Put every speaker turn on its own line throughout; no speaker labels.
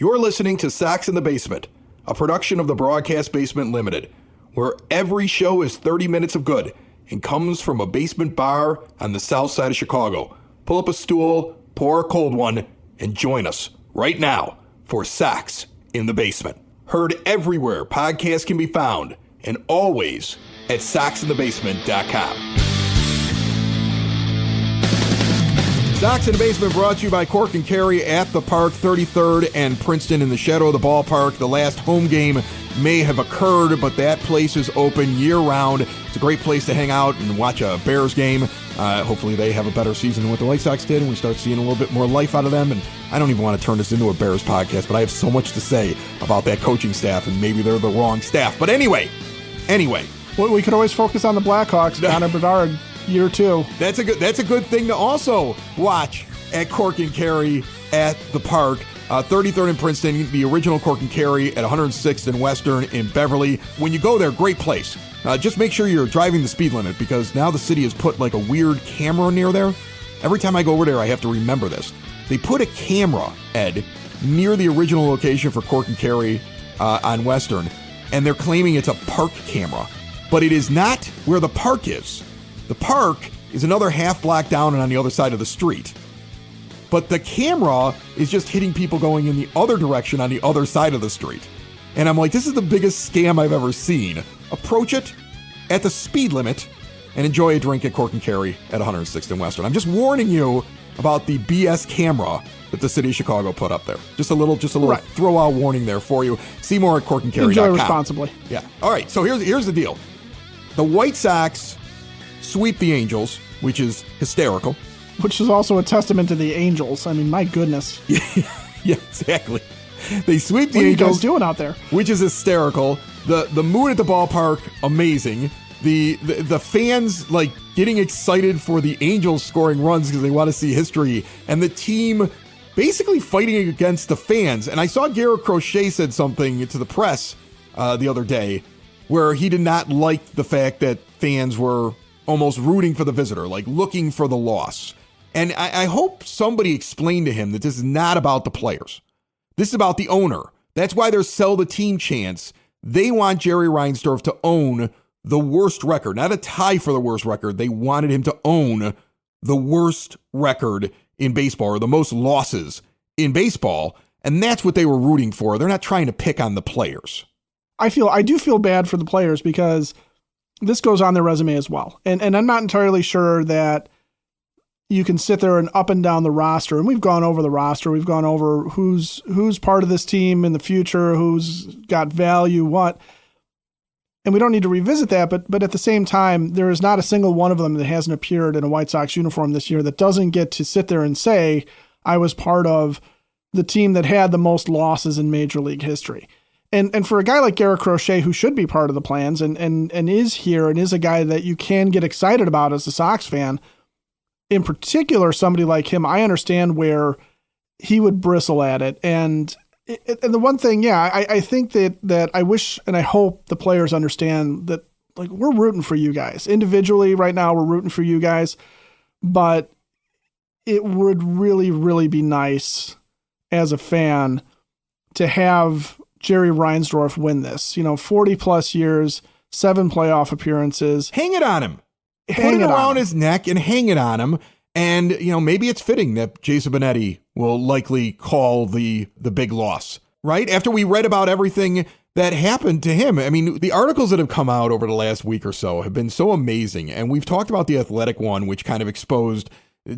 You're listening to Sox in the Basement, a production of the Broadcast Basement Limited, where every show is 30 minutes of good and comes from a basement bar on the south side of Chicago. Pull up a stool, pour a cold one, and join us right now for Sox in the Basement. Heard everywhere podcasts can be found, and always at soxinthebasement.com. Sox in the Basement brought to you by Cork and Kerry at the Park, 33rd and Princeton in the shadow of the ballpark. The last home game may have occurred, but that place is open year-round. It's a great place to hang out and watch a Bears game. Hopefully they have a better season than what the White Sox did, and we start seeing a little bit more life out of them. And I don't even want to turn this into a Bears podcast, but I have so much to say about that coaching staff, and maybe they're the wrong staff. But anyway.
Well, we could always focus on the Blackhawks, Connor Bedard. Year 2.
That's a good thing to also watch at Cork and Kerry at the Park. 33rd and Princeton, the original Cork and Kerry at 106th and Western in Beverly. When you go there, great place. Just make sure you're driving the speed limit, because now the city has put like a weird camera near there. Every time I go over there, I have to remember this. They put a camera, Ed, near the original location for Cork and Kerry on Western, and they're claiming it's a park camera. But it is not where the park is. The park is another half block down and on the other side of the street. But the camera is just hitting people going in the other direction on the other side of the street. And I'm like, this is the biggest scam I've ever seen. Approach it at the speed limit and enjoy a drink at Cork and Kerry at 106th and Western. I'm just warning you about the BS camera that the city of Chicago put up there. Just a little right. Throw out warning there for you. See more at corkandkerry.com.
Enjoy responsibly.
Yeah. All right. So here's the deal. The White Sox sweep the Angels, which is hysterical.
Which is also a testament to the Angels. I mean, my goodness.
Yeah, exactly. They sweep the Angels.
What are you guys doing out there?
Which is hysterical. The mood at the ballpark, amazing. The fans like getting excited for the Angels scoring runs because they want to see history, and the team basically fighting against the fans. And I saw Garrett Crochet said something to the press the other day where he did not like the fact that fans were almost rooting for the visitor, like looking for the loss. And I hope somebody explained to him that this is not about the players. This is about the owner. That's why there's sell the team chants. They want Jerry Reinsdorf to own the worst record, not a tie for the worst record. They wanted him to own the worst record in baseball, or the most losses in baseball. And that's what they were rooting for. They're not trying to pick on the players.
I do feel bad for the players, because this goes on their resume as well. And I'm not entirely sure that you can sit there and up and down the roster. And we've gone over the roster. We've gone over who's part of this team in the future, who's got value, what. And we don't need to revisit that. But at the same time, there is not a single one of them that hasn't appeared in a White Sox uniform this year that doesn't get to sit there and say, I was part of the team that had the most losses in Major League history. And for a guy like Garrett Crochet, who should be part of the plans and is here and is a guy that you can get excited about as a Sox fan, in particular, somebody like him, I understand where he would bristle at it. And the one thing, I think that I wish and I hope the players understand that, like, we're rooting for you guys. Individually right now, we're rooting for you guys. But it would really, really be nice as a fan to have Jerry Reinsdorf win this. 40 plus years, 7 playoff appearances.
Hang it on him. Put it around his neck and hang it on him. And, maybe it's fitting that Jason Benetti will likely call the big loss, right? After we read about everything that happened to him. I mean, the articles that have come out over the last week or so have been so amazing. And we've talked about the Athletic one, which kind of exposed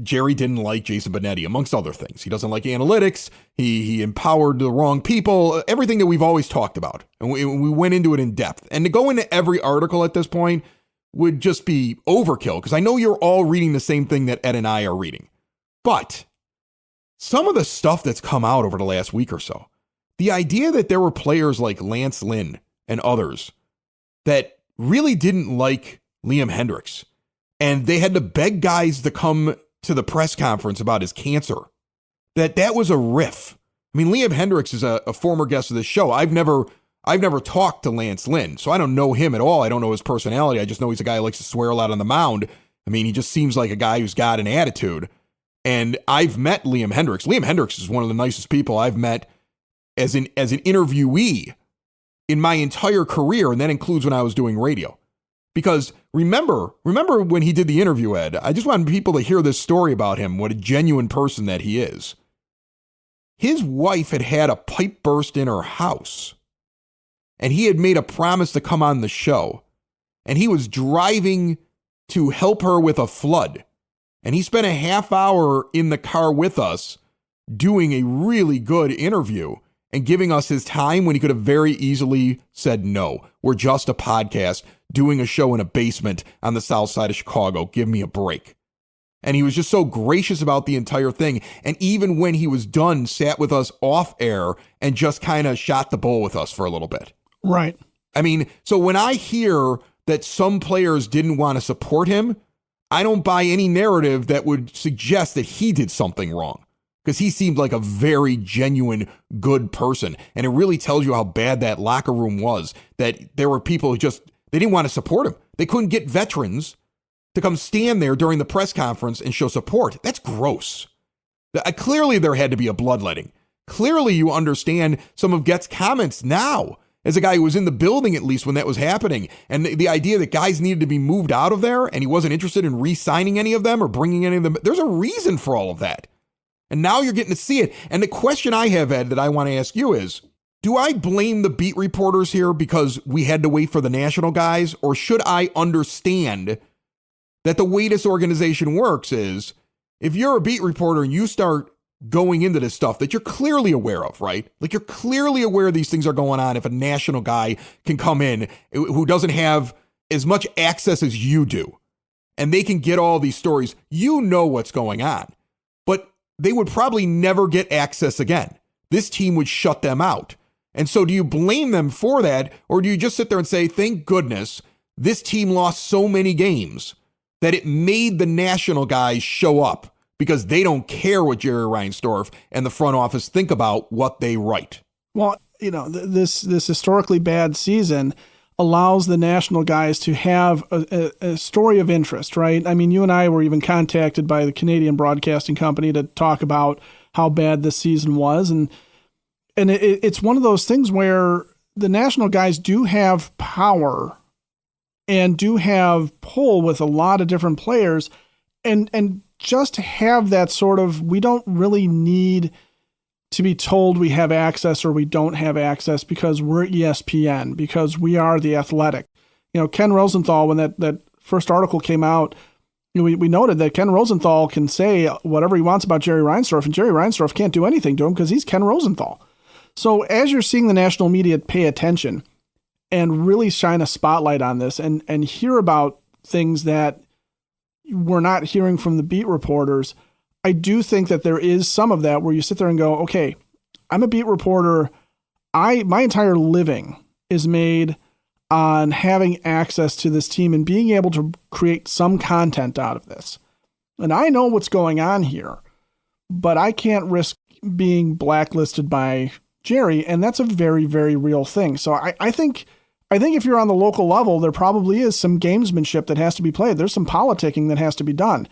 Jerry didn't like Jason Benetti, amongst other things. He doesn't like analytics. He empowered the wrong people, everything that we've always talked about. And we went into it in depth. And to go into every article at this point would just be overkill, because I know you're all reading the same thing that Ed and I are reading. But some of the stuff that's come out over the last week or so, the idea that there were players like Lance Lynn and others that really didn't like Liam Hendriks, and they had to beg guys to come to the press conference about his cancer, that was a riff. I mean, Liam Hendriks is a former guest of this show. I've never talked to Lance Lynn, so I don't know him at all. I don't know his personality. I just know he's a guy who likes to swear a lot on the mound. I mean, he just seems like a guy who's got an attitude. And I've met Liam Hendriks. Liam Hendriks is one of the nicest people I've met as an interviewee in my entire career, and that includes when I was doing radio. Because remember when he did the interview, Ed, I just want people to hear this story about him, what a genuine person that he is. His wife had a pipe burst in her house, and he had made a promise to come on the show, and he was driving to help her with a flood. And he spent a half hour in the car with us doing a really good interview and giving us his time when he could have very easily said, no, we're just a podcast doing a show in a basement on the south side of Chicago. Give me a break. And he was just so gracious about the entire thing. And even when he was done, sat with us off air and just kind of shot the bull with us for a little bit.
Right.
I mean, so when I hear that some players didn't want to support him, I don't buy any narrative that would suggest that he did something wrong, because he seemed like a very genuine, good person. And it really tells you how bad that locker room was, that there were people who they didn't want to support him. They couldn't get veterans to come stand there during the press conference and show support. That's gross. Clearly, there had to be a bloodletting. Clearly, you understand some of Get's comments now, as a guy who was in the building at least when that was happening. And the idea that guys needed to be moved out of there and he wasn't interested in re-signing any of them or bringing any of them. There's a reason for all of that. And now you're getting to see it. And the question I have, Ed, that I want to ask you is, do I blame the beat reporters here because we had to wait for the national guys? Or should I understand that the way this organization works is, if you're a beat reporter and you start going into this stuff that you're clearly aware of, right? Like, you're clearly aware these things are going on. If a national guy can come in who doesn't have as much access as you do, and they can get all these stories, you know what's going on. But they would probably never get access again. This team would shut them out. And so do you blame them for that? Or do you just sit there and say, thank goodness this team lost so many games that it made the national guys show up, because they don't care what Jerry Reinsdorf and the front office think about what they write?
Well, this historically bad season allows the national guys to have a story of interest, right? I mean, you and I were even contacted by the Canadian Broadcasting Company to talk about how bad this season was. And it's one of those things where the national guys do have power and do have pull with a lot of different players, and just have that sort of, we don't really need to be told we have access or we don't have access because we're ESPN, because we are The Athletic. Ken Rosenthal, when that first article came out, we noted that Ken Rosenthal can say whatever he wants about Jerry Reinsdorf, and Jerry Reinsdorf can't do anything to him because he's Ken Rosenthal. So as you're seeing the national media pay attention and really shine a spotlight on this and hear about things that we're not hearing from the beat reporters, I do think that there is some of that where you sit there and go, okay, I'm a beat reporter. My entire living is made on having access to this team and being able to create some content out of this. And I know what's going on here, but I can't risk being blacklisted by Jerry. And that's a very, very real thing. So I think if you're on the local level, there probably is some gamesmanship that has to be played. There's some politicking that has to be done.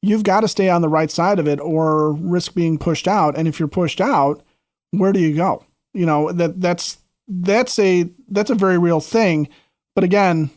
You've got to stay on the right side of it or risk being pushed out. And if you're pushed out, where do you go? That's a very real thing. But again,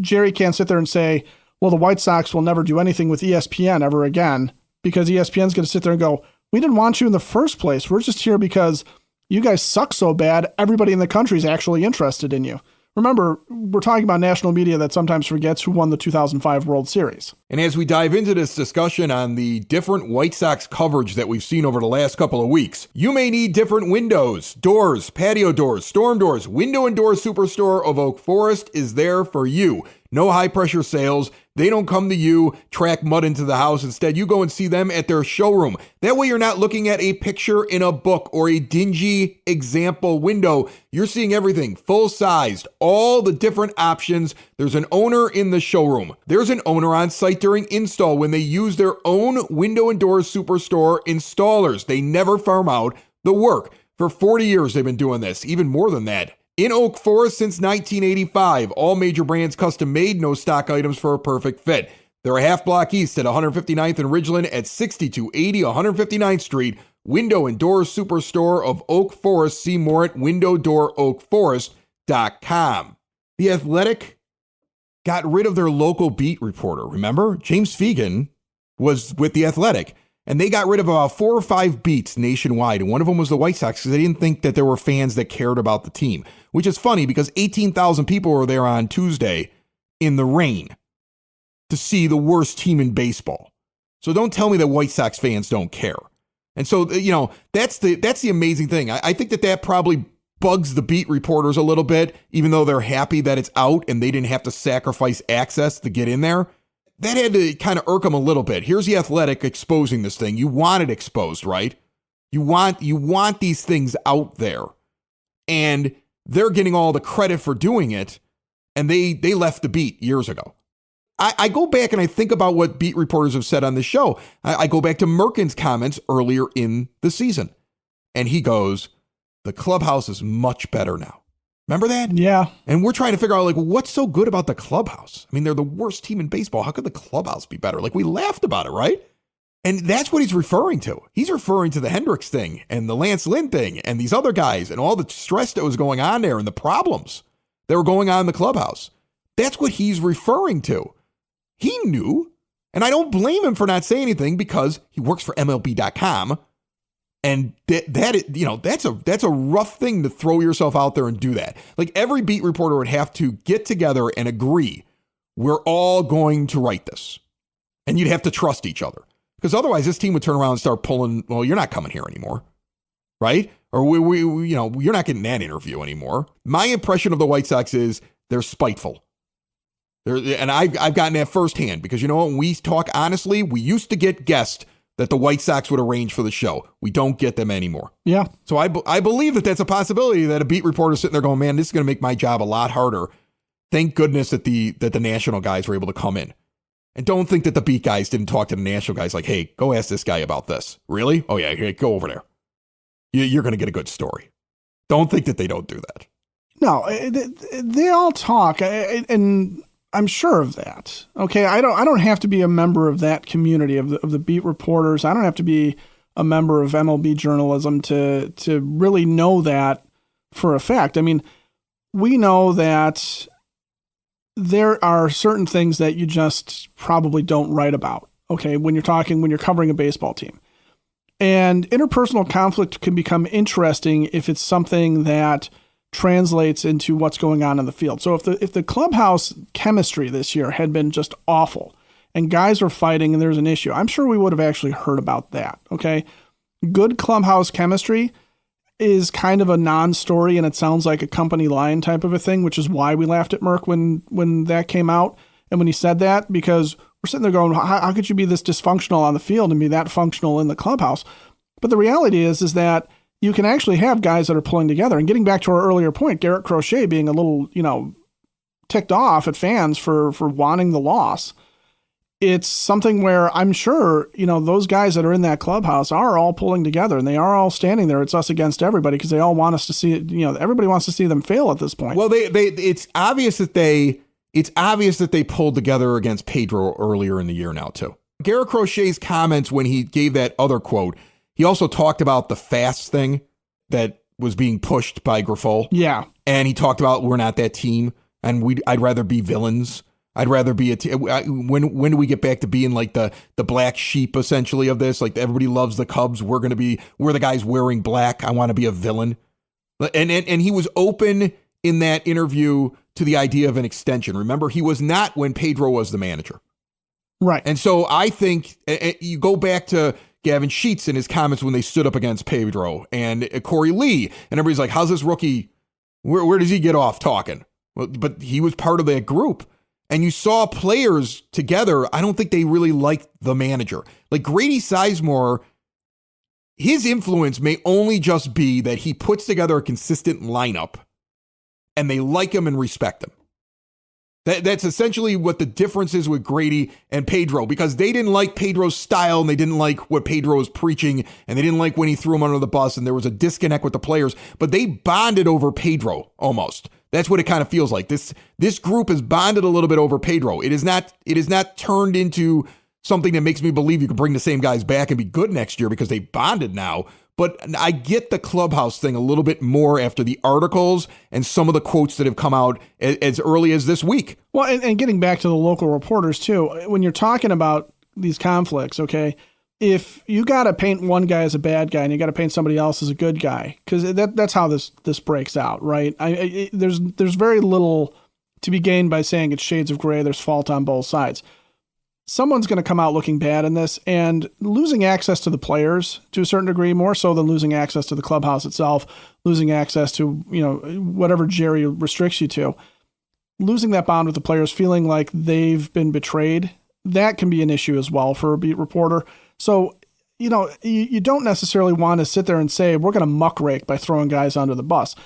Jerry can't sit there and say, well, the White Sox will never do anything with ESPN ever again, because ESPN's going to sit there and go, we didn't want you in the first place. We're just here because you guys suck so bad, everybody in the country is actually interested in you. Remember, we're talking about national media that sometimes forgets who won the 2005 World Series.
And as we dive into this discussion on the different White Sox coverage that we've seen over the last couple of weeks, you may need different windows, doors, patio doors, storm doors. Window and Door Superstore of Oak Forest is there for you. No high-pressure sales. They don't come to you, track mud into the house. Instead, you go and see them at their showroom. That way, you're not looking at a picture in a book or a dingy example window. You're seeing everything full-sized, all the different options. There's an owner in the showroom. There's an owner on site during install when they use their own Window and Door Superstore installers. They never farm out the work. For 40 years, they've been doing this, even more than that. In Oak Forest since 1985, all major brands custom made, no stock items for a perfect fit. They're a half block east at 159th and Ridgeland at 6280 159th Street. window and door superstore of Oak Forest. See more at windowdooroakforest.com. The Athletic got rid of their local beat reporter. Remember? James Fegan was with The Athletic, and they got rid of about 4 or 5 beats nationwide, and one of them was the White Sox because they didn't think that there were fans that cared about the team, which is funny because 18,000 people were there on Tuesday in the rain to see the worst team in baseball. So don't tell me that White Sox fans don't care. And so, that's the amazing thing. I think that probably bugs the beat reporters a little bit, even though they're happy that it's out and they didn't have to sacrifice access to get in there. That had to kind of irk them a little bit. Here's The Athletic exposing this thing. You want it exposed, right? You want these things out there. And they're getting all the credit for doing it. And they left the beat years ago. I go back and I think about what beat reporters have said on the show. I go back to Merkin's comments earlier in the season. And he goes, the clubhouse is much better now. Remember that?
Yeah.
And we're trying to figure out, what's so good about the clubhouse? I mean, they're the worst team in baseball. How could the clubhouse be better? We laughed about it, right? And that's what he's referring to. He's referring to the Hendricks thing and the Lance Lynn thing and these other guys and all the stress that was going on there and the problems that were going on in the clubhouse. That's what he's referring to. He knew, and I don't blame him for not saying anything because he works for MLB.com. And that's a rough thing to throw yourself out there and do that. Every beat reporter would have to get together and agree, we're all going to write this. And you'd have to trust each other. Because otherwise this team would turn around and start pulling, well, you're not coming here anymore. Right? Or you're not getting that interview anymore. My impression of the White Sox is they're spiteful. And I've gotten that firsthand because when we talk honestly, we used to get guests that the White Sox would arrange for the show. We don't get them anymore.
Yeah.
So I believe that that's a possibility that a beat reporter is sitting there going, man, this is going to make my job a lot harder. Thank goodness that the national guys were able to come in. And don't think that the beat guys didn't talk to the national guys like, hey, go ask this guy about this. Really? Oh, yeah, here, go over there. You're going to get a good story. Don't think that they don't do that.
No, they all talk, and I'm sure of that. Okay, I don't have to be a member of that community of the beat reporters. I don't have to be a member of MLB journalism to really know that for a fact. I mean, we know that there are certain things that you just probably don't write about. Okay, when you're covering a baseball team. And interpersonal conflict can become interesting if it's something that translates into what's going on in the field. So if the clubhouse chemistry this year had been just awful and guys were fighting and there's an issue, I'm sure we would have actually heard about that. Okay. Good clubhouse chemistry is kind of a non-story and it sounds like a company line type of a thing, which is why we laughed at Merck when that came out. And when he said that, because we're sitting there going, how could you be this dysfunctional on the field and be that functional in the clubhouse? But the reality is that you can actually have guys that are pulling together. And getting back to our earlier point, Garrett Crochet being a little, ticked off at fans for wanting the loss. It's something where I'm sure, those guys that are in that clubhouse are all pulling together and they are all standing there. It's us against everybody because they all want us to see it. Everybody wants to see them fail at this point.
Well, it's obvious that they pulled together against Pedro earlier in the year now too. Garrett Crochet's comments when he gave that other quote, he also talked about the fast thing that was being pushed by Grifol.
Yeah. And
he talked about we're not that team and I'd rather be villains. I'd rather be when do we get back to being like the black sheep essentially of this? Like everybody loves the Cubs. We're the guys wearing black. I want to be a villain. And he was open in that interview to the idea of an extension. Remember, he was not when Pedro was the manager.
Right.
And so I think you go back to Gavin Sheets and his comments when they stood up against Pedro and Corey Lee. And everybody's like, how's this rookie? Where does he get off talking? Well, but he was part of that group. And you saw players together. I don't think they really liked the manager. Like Grady Sizemore, his influence may only just be that he puts together a consistent lineup and they like him and respect him. That's essentially what the difference is with Grady and Pedro, because they didn't like Pedro's style and they didn't like what Pedro was preaching and they didn't like when he threw him under the bus and there was a disconnect with the players, but they bonded over Pedro almost. That's what it kind of feels like. This group is bonded a little bit over Pedro. It is not turned into something that makes me believe you can bring the same guys back and be good next year because they bonded now. But I get the clubhouse thing a little bit more after the articles and some of the quotes that have come out as early as this week.
Well, and getting back to the local reporters too, when you're talking about these conflicts, okay, if you got to paint one guy as a bad guy and you got to paint somebody else as a good guy, because that's how this breaks out, right? There's very little to be gained by saying it's shades of gray. There's fault on both sides. Someone's going to come out looking bad in this, and losing access to the players to a certain degree, more so than losing access to the clubhouse itself, losing access to, whatever Jerry restricts you to, losing that bond with the players, feeling like they've been betrayed, that can be an issue as well for a beat reporter. So, you don't necessarily want to sit there and say, we're going to muckrake by throwing guys under the bus.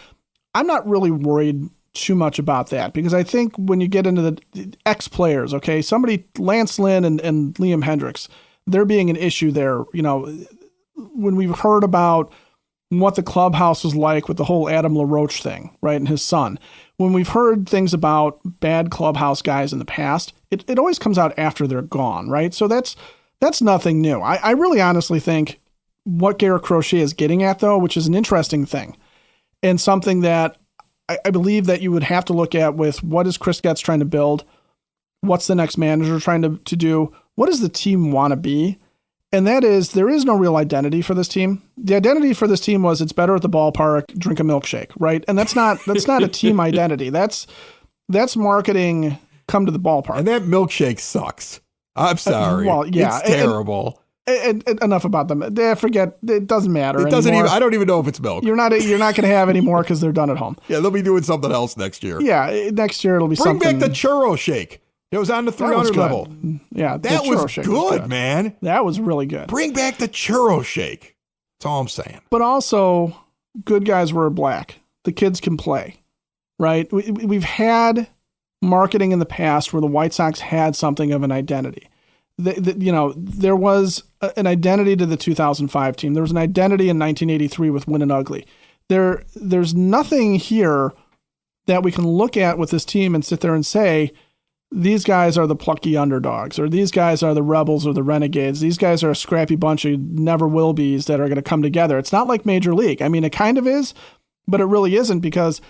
I'm not really worried too much about that, because I think when you get into the ex-players, okay, somebody, Lance Lynn and Liam Hendricks, there being an issue there, when we've heard about what the clubhouse was like with the whole Adam LaRoche thing, right, and his son, when we've heard things about bad clubhouse guys in the past, it always comes out after they're gone, right? So that's nothing new. I really honestly think what Garrett Crochet is getting at, though, which is an interesting thing and something that I believe that you would have to look at with what is Chris Getz trying to build, what's the next manager trying to do, what does the team want to be, and that is there is no real identity for this team. The identity for this team was it's better at the ballpark, drink a milkshake, right? And that's not a team identity. That's marketing. Come to the ballpark,
and that milkshake sucks. I'm sorry.
Well, yeah,
it's terrible.
And enough about them. Forget it. Doesn't matter.
It doesn't anymore. I don't even know if it's milk.
You're not going to have any more because they're done at home.
Yeah, they'll be doing something else next year.
Yeah, next year it'll be something.
Bring back the churro shake. It was on the 300 level.
Yeah,
that was good, man.
That was really good.
Bring back the churro shake. That's all I'm saying.
But also, good guys wear black. The kids can play, right? We've had marketing in the past where the White Sox had something of an identity. There was an identity to the 2005 team. There was an identity in 1983 with Win and Ugly. There's nothing here that we can look at with this team and sit there and say, these guys are the plucky underdogs, or these guys are the rebels or the renegades. These guys are a scrappy bunch of never will be's that are going to come together. It's not like Major League. I mean, it kind of is, but it really isn't, because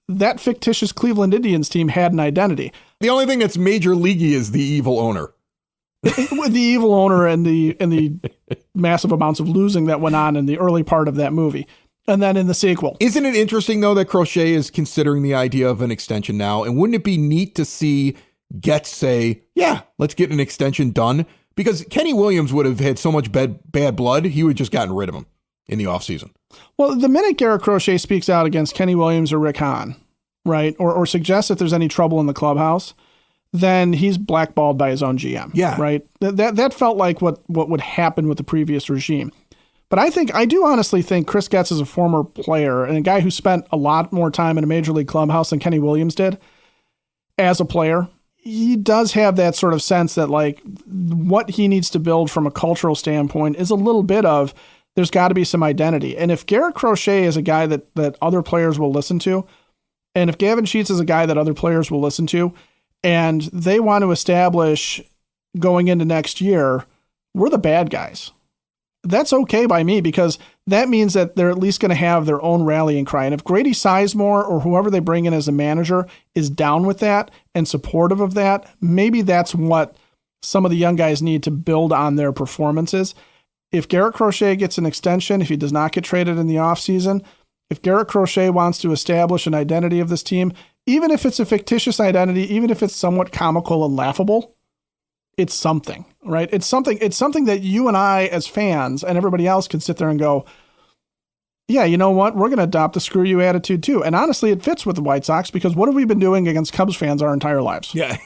that fictitious Cleveland Indians team had an identity.
The only thing that's Major League-y is the evil owner.
With the evil owner and the massive amounts of losing that went on in the early part of that movie. And then in the sequel.
Isn't it interesting, though, that Crochet is considering the idea of an extension now? And wouldn't it be neat to see Getz say, yeah, let's get an extension done? Because Kenny Williams would have had so much bad blood, he would have just gotten rid of him in the offseason.
Well, the minute Garrett Crochet speaks out against Kenny Williams or Rick Hahn, right, or suggests that there's any trouble in the clubhouse, then he's blackballed by his own GM.
Yeah.
Right? That felt like what would happen with the previous regime. But I do honestly think Chris Getz is a former player and a guy who spent a lot more time in a major league clubhouse than Kenny Williams did as a player. He does have that sort of sense that, like, what he needs to build from a cultural standpoint is a little bit of, there's got to be some identity. And if Garrett Crochet is a guy that other players will listen to, and if Gavin Sheets is a guy that other players will listen to, and they want to establish going into next year, we're the bad guys. That's okay by me, because that means that they're at least going to have their own rallying cry. And if Grady Sizemore or whoever they bring in as a manager is down with that and supportive of that, maybe that's what some of the young guys need to build on their performances. If Garrett Crochet gets an extension, if he does not get traded in the offseason, if Garrett Crochet wants to establish an identity of this team, even if it's a fictitious identity, even if it's somewhat comical and laughable, it's something, right? It's something that you and I as fans and everybody else can sit there and go, yeah, you know what? We're going to adopt the screw you attitude too. And honestly, it fits with the White Sox, because what have we been doing against Cubs fans our entire lives?
Yeah.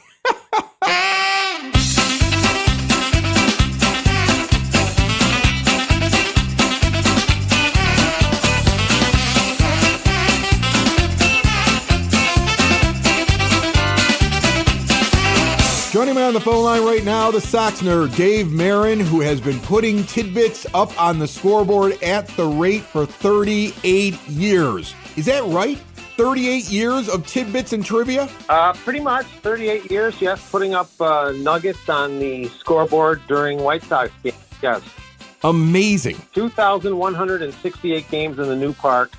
Joining me on the phone line right now, the Sox nerd, Dave Marin, who has been putting tidbits up on the scoreboard at the rate for 38 years. Is that right? 38 years of tidbits and trivia?
Pretty much 38 years, yes. Putting up nuggets on the scoreboard during White Sox games, yes.
Amazing.
2,168 games in the new park.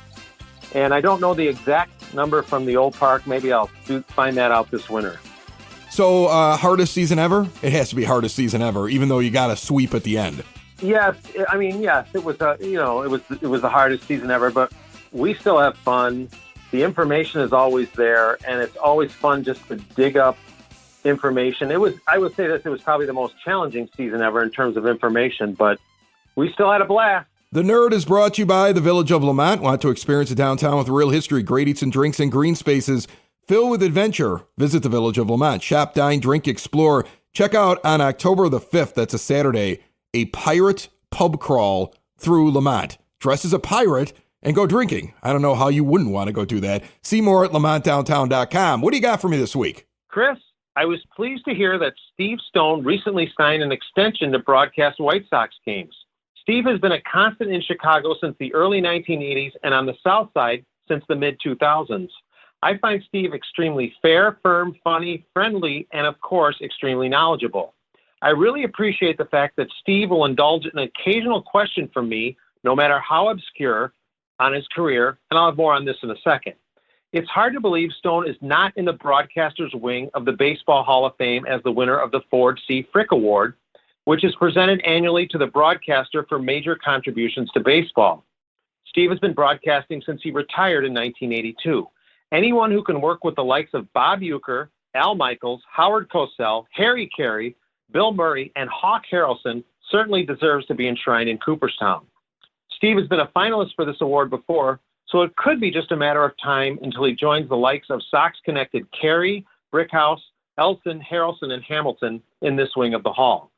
And I don't know the exact number from the old park. Maybe I'll find that out this winter.
So, hardest season ever? It has to be hardest season ever, even though you got a sweep at the end.
Yes, I mean, yes, it was it was the hardest season ever, but we still have fun. The information is always there, and it's always fun just to dig up information. I would say that it was probably the most challenging season ever in terms of information, but we still had a blast.
The Nerd is brought to you by the Village of Lamont. Want to experience a downtown with real history, great eats and drinks, and green spaces filled with adventure? Visit the Village of Lamont. Shop, dine, drink, explore. Check out on October the 5th, that's a Saturday, a pirate pub crawl through Lamont. Dress as a pirate and go drinking. I don't know how you wouldn't want to go do that. See more at lamontdowntown.com. What do you got for me this week?
Chris, I was pleased to hear that Steve Stone recently signed an extension to broadcast White Sox games. Steve has been a constant in Chicago since the early 1980s and on the South Side since the mid-2000s. I find Steve extremely fair, firm, funny, friendly, and of course, extremely knowledgeable. I really appreciate the fact that Steve will indulge in an occasional question from me, no matter how obscure, on his career, and I'll have more on this in a second. It's hard to believe Stone is not in the broadcaster's wing of the Baseball Hall of Fame as the winner of the Ford C. Frick Award, which is presented annually to the broadcaster for major contributions to baseball. Steve has been broadcasting since he retired in 1982. Anyone who can work with the likes of Bob Uecker, Al Michaels, Howard Cosell, Harry Carey, Bill Murray, and Hawk Harrelson certainly deserves to be enshrined in Cooperstown. Steve has been a finalist for this award before, so it could be just a matter of time until he joins the likes of Sox-connected Carey, Brickhouse, Elson, Harrelson, and Hamilton in this wing of the hall.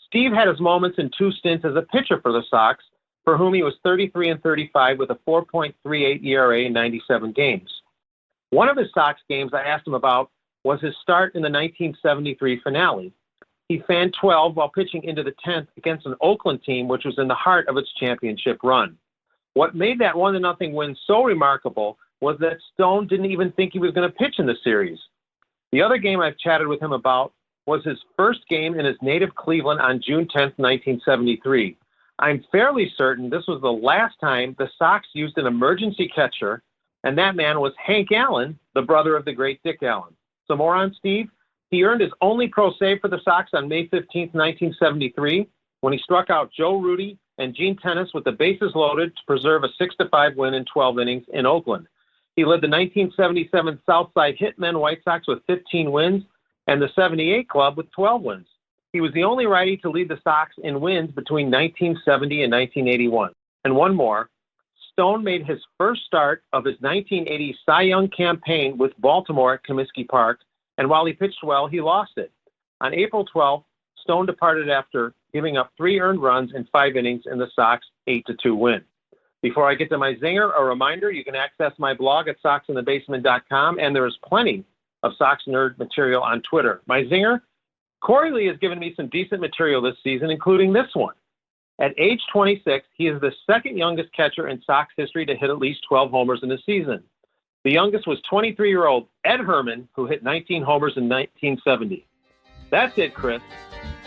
Steve had his moments in two stints as a pitcher for the Sox, for whom he was 33 and 35 with a 4.38 ERA in 97 games. One of his Sox games I asked him about was his start in the 1973 finale. He fanned 12 while pitching into the 10th against an Oakland team which was in the heart of its championship run. What made that 1-0 win so remarkable was that Stone didn't even think he was going to pitch in the series. The other game I've chatted with him about was his first game in his native Cleveland on June 10, 1973. I'm fairly certain this was the last time the Sox used an emergency catcher, and that man was Hank Allen, the brother of the great Dick Allen. Some more on Steve? He earned his only pro save for the Sox on May 15, 1973, when he struck out Joe Rudy and Gene Tennis with the bases loaded to preserve a 6-5 win in 12 innings in Oakland. He led the 1977 Southside Hitmen White Sox with 15 wins and the 78 club with 12 wins. He was the only righty to lead the Sox in wins between 1970 and 1981. And one more, Stone made his first start of his 1980 Cy Young campaign with Baltimore at Comiskey Park, and while he pitched well, he lost it. On April 12th, Stone departed after giving up 3 earned runs in 5 innings in the Sox 8-2 win. Before I get to my zinger, a reminder, you can access my blog at soxinthebasement.com, and there is plenty of Sox nerd material on Twitter. My zinger, Corey Lee has given me some decent material this season, including this one. At age 26, he is the second youngest catcher in Sox history to hit at least 12 homers in a season. The youngest was 23-year-old Ed Herman, who hit 19 homers in 1970. That's it, Chris.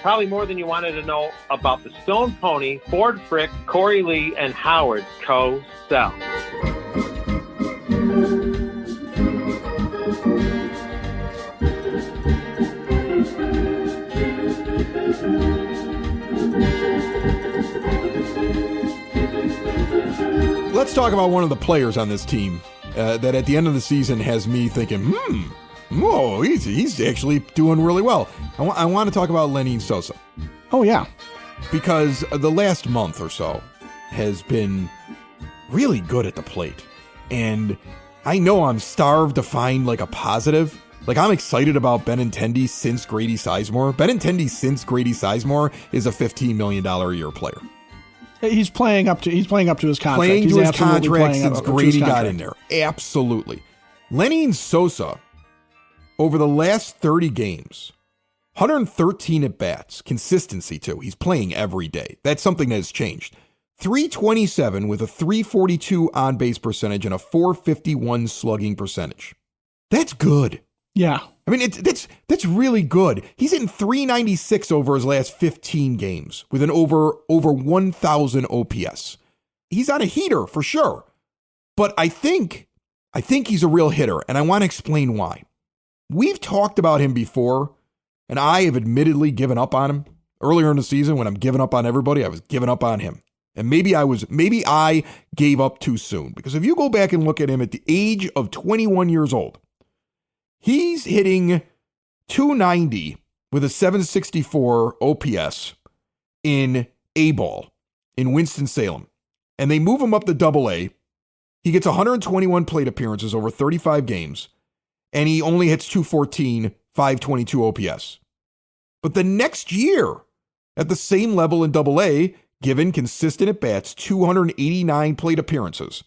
Probably more than you wanted to know about the Stone Pony, Ford Frick, Corey Lee, and Howard Cosell.
Let's talk about one of the players on this team that at the end of the season has me thinking, whoa, he's actually doing really well. I want to talk about Lenyn Sosa.
Oh, yeah.
Because the last month or so has been really good at the plate. And I know I'm starved to find like a positive. Like, I'm excited about Benintendi since Grady Sizemore. Benintendi since Grady Sizemore is a $15 million a year player.
He's playing up to his contract.
Playing to his contract since Grady got in there. Absolutely. Lenyn Sosa, over the last 30 games, 113 at-bats, consistency too. He's playing every day. That's something that has changed. .327 with a .342 on-base percentage and a .451 slugging percentage. That's good.
Yeah.
I mean, that's really good. He's hitting .396 over his last 15 games with an over 1,000 OPS. He's on a heater for sure. But I think he's a real hitter, and I want to explain why. We've talked about him before, and I have admittedly given up on him. Earlier in the season, when I'm giving up on everybody, I was giving up on him. And maybe I gave up too soon. Because if you go back and look at him at the age of 21 years old, he's hitting .290 with a .764 OPS in A-ball in Winston-Salem. And they move him up to Double-A. He gets 121 plate appearances over 35 games, and he only hits .214, .522 OPS. But the next year, at the same level in Double-A, given consistent at-bats, 289 plate appearances,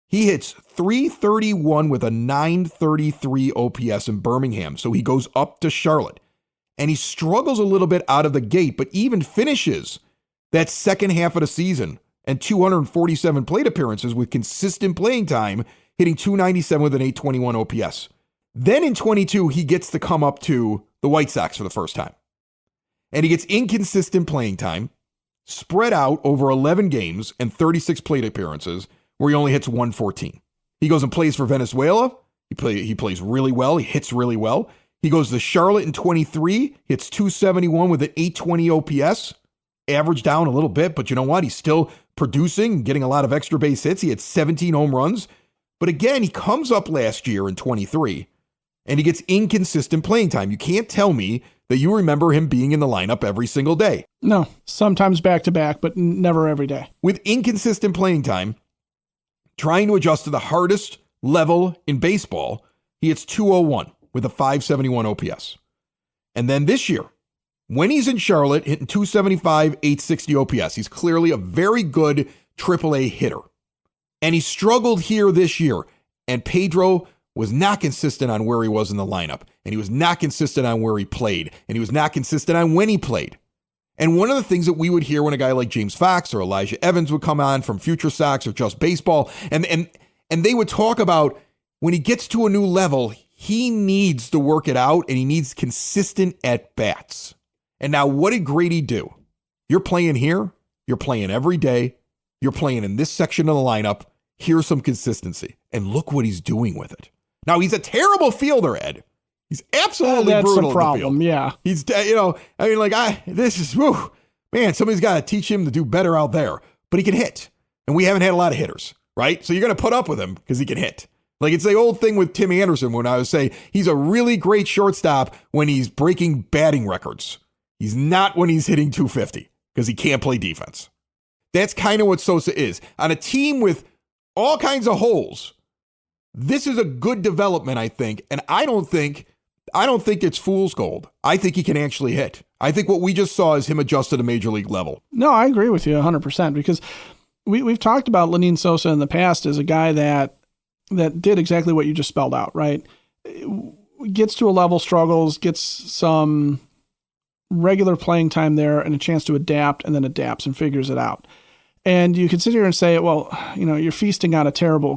he hits .331 with a .933 OPS in Birmingham, so he goes up to Charlotte. And he struggles a little bit out of the gate, but even finishes that second half of the season and 247 plate appearances with consistent playing time, hitting .297 with an .821 OPS. Then in 22, he gets to come up to the White Sox for the first time. And he gets inconsistent playing time, spread out over 11 games and 36 plate appearances, where he only hits .114. He goes and plays for Venezuela. He plays really well. He hits really well. He goes to Charlotte in 23, hits .271 with an .820 OPS. Average down a little bit, but you know what? He's still producing, getting a lot of extra base hits. He had 17 home runs. But again, he comes up last year in 23, and he gets inconsistent playing time. You can't tell me that you remember him being in the lineup every single day.
No, sometimes back-to-back, but never every day.
With inconsistent playing time, trying to adjust to the hardest level in baseball, he hits .201 with a .571 OPS. And then this year, when he's in Charlotte, hitting .275, .860 OPS, he's clearly a very good AAA hitter. And he struggled here this year, and Pedro was not consistent on where he was in the lineup, and he was not consistent on where he played, and he was not consistent on when he played. And one of the things that we would hear when a guy like James Fox or Elijah Evans would come on from Future Sox or Just Baseball, and they would talk about when he gets to a new level, he needs to work it out, and he needs consistent at-bats. And now what did Grady do? You're playing here. You're playing every day. You're playing in this section of the lineup. Here's some consistency. And look what he's doing with it. Now, he's a terrible fielder, Ed. He's absolutely
that's
brutal
a problem,
in the field.
yeah.
He's, somebody's got to teach him to do better out there. But he can hit. And we haven't had a lot of hitters, right? So you're going to put up with him because he can hit. Like it's the old thing with Tim Anderson when I would say he's a really great shortstop when he's breaking batting records. He's not when he's hitting .250 because he can't play defense. That's kind of what Sosa is. On a team with all kinds of holes, this is a good development, I think. And I don't think it's fool's gold. I think he can actually hit. I think what we just saw is him adjust to the major league level.
No, I agree with you 100% because we've talked about Lenyn Sosa in the past as a guy that did exactly what you just spelled out, right? Gets to a level, struggles, gets some regular playing time there and a chance to adapt, and then adapts and figures it out. And you can sit here and say, well, you're feasting on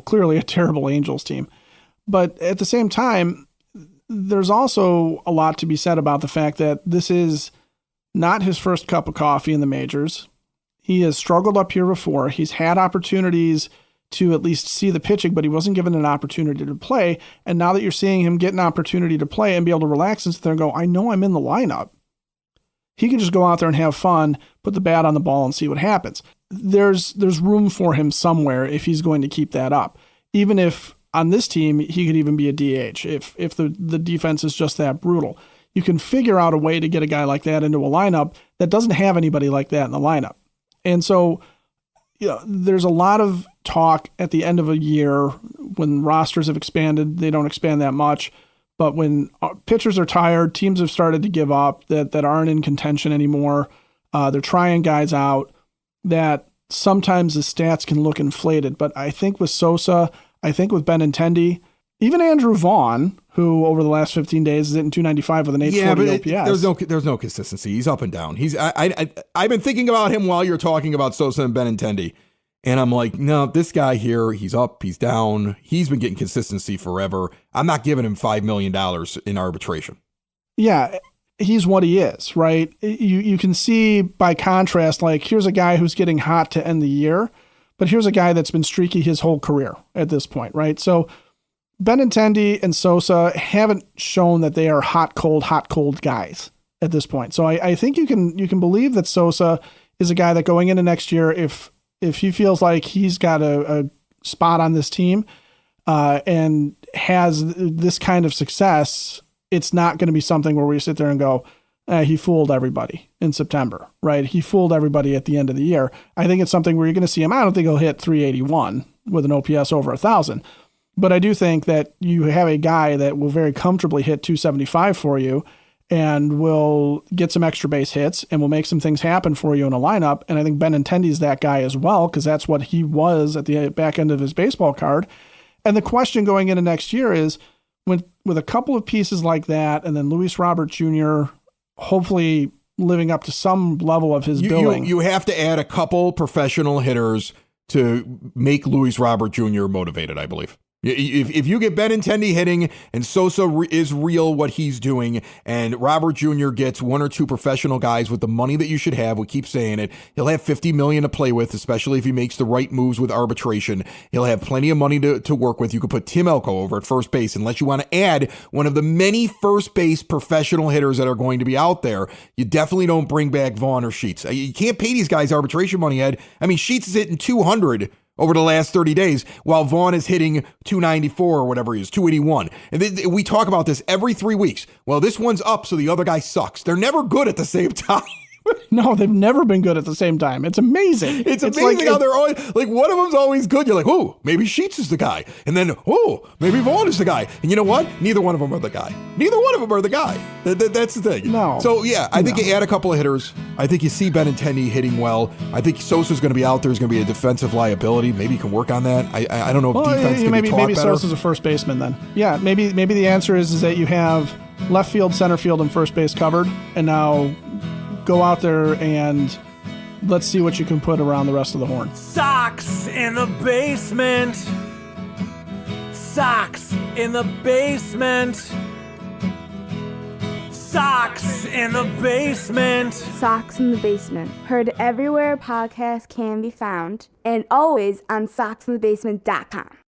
clearly a terrible Angels team. But at the same time, there's also a lot to be said about the fact that this is not his first cup of coffee in the majors. He has struggled up here before. He's had opportunities to at least see the pitching, but he wasn't given an opportunity to play. And now that you're seeing him get an opportunity to play and be able to relax and sit there and go, I know I'm in the lineup, he can just go out there and have fun, put the bat on the ball and see what happens. There's room for him somewhere if he's going to keep that up. Even if on this team, he could even be a DH if the defense is just that brutal. You can figure out a way to get a guy like that into a lineup that doesn't have anybody like that in the lineup. And so, there's a lot of talk at the end of a year when rosters have expanded. They don't expand that much. But when pitchers are tired, teams have started to give up that aren't in contention anymore. They're trying guys out that sometimes the stats can look inflated. But I think with Sosa, I think with Benintendi, Even Andrew Vaughn, who over the last 15 days is hitting 295 with an 840 OPS.
There's no consistency. He's up and down. I've been thinking about him while you're talking about Sosa and Benintendi. And I'm like, no, this guy here, he's up, he's down. He's been getting consistency forever. I'm not giving him $5 million in arbitration.
Yeah, he's what he is, right? You can see by contrast, like, here's a guy who's getting hot to end the year, but here's a guy that's been streaky his whole career at this point, right? So Benintendi and Sosa haven't shown that they are hot, cold guys at this point. So I think you can believe that Sosa is a guy that going into next year, if he feels like he's got a spot on this team and has this kind of success, it's not going to be something where we sit there and go, he fooled everybody in September, right? He fooled everybody at the end of the year. I think it's something where you're going to see him. I don't think he'll hit 381 with an OPS over 1,000. But I do think that you have a guy that will very comfortably hit 275 for you and will get some extra base hits and will make some things happen for you in a lineup. And I think Benintendi's that guy as well, because that's what he was at the back end of his baseball card. And the question going into next year is, with a couple of pieces like that, and then Luis Robert Jr. hopefully living up to some level of his billing.
You have to add a couple professional hitters to make Luis Robert Jr. motivated, I believe. If you get Benintendi hitting and Sosa is real what he's doing, and Robert Jr. gets one or two professional guys with the money that you should have, we keep saying it, he'll have $50 million to play with, especially if he makes the right moves with arbitration. He'll have plenty of money to work with. You could put Tim Elko over at first base, unless you want to add one of the many first base professional hitters that are going to be out there. You definitely don't bring back Vaughn or Sheets. You can't pay these guys arbitration money, Ed. I mean, Sheets is hitting 200 over the last 30 days, while Vaughn is hitting 294 or whatever he is, 281. And we talk about this every 3 weeks. Well, this one's up, so the other guy sucks. They're never good at the same time.
No, they've never been good at the same time. It's amazing.
It's amazing how they're always, like, one of them's always good. You're like, oh, maybe Sheets is the guy. And then, oh, maybe Vaughn is the guy. And you know what? Neither one of them are the guy. Neither one of them are the guy. That's the thing.
No.
So, yeah, I think you add a couple of hitters. I think you see Benintendi hitting well. I think Sosa's going to be out there. He's going to be a defensive liability. Maybe you can work on that. I don't know if defense can be taught
maybe
better.
Sosa's a first baseman then. Yeah, maybe the answer is that you have left field, center field, and first base covered, and now go out there and let's see what you can put around the rest of the horn.
Sox in the basement. Sox in the basement. Sox in the basement.
Sox in the Basement. Heard everywhere podcasts can be found, and always on soxinthebasement.com.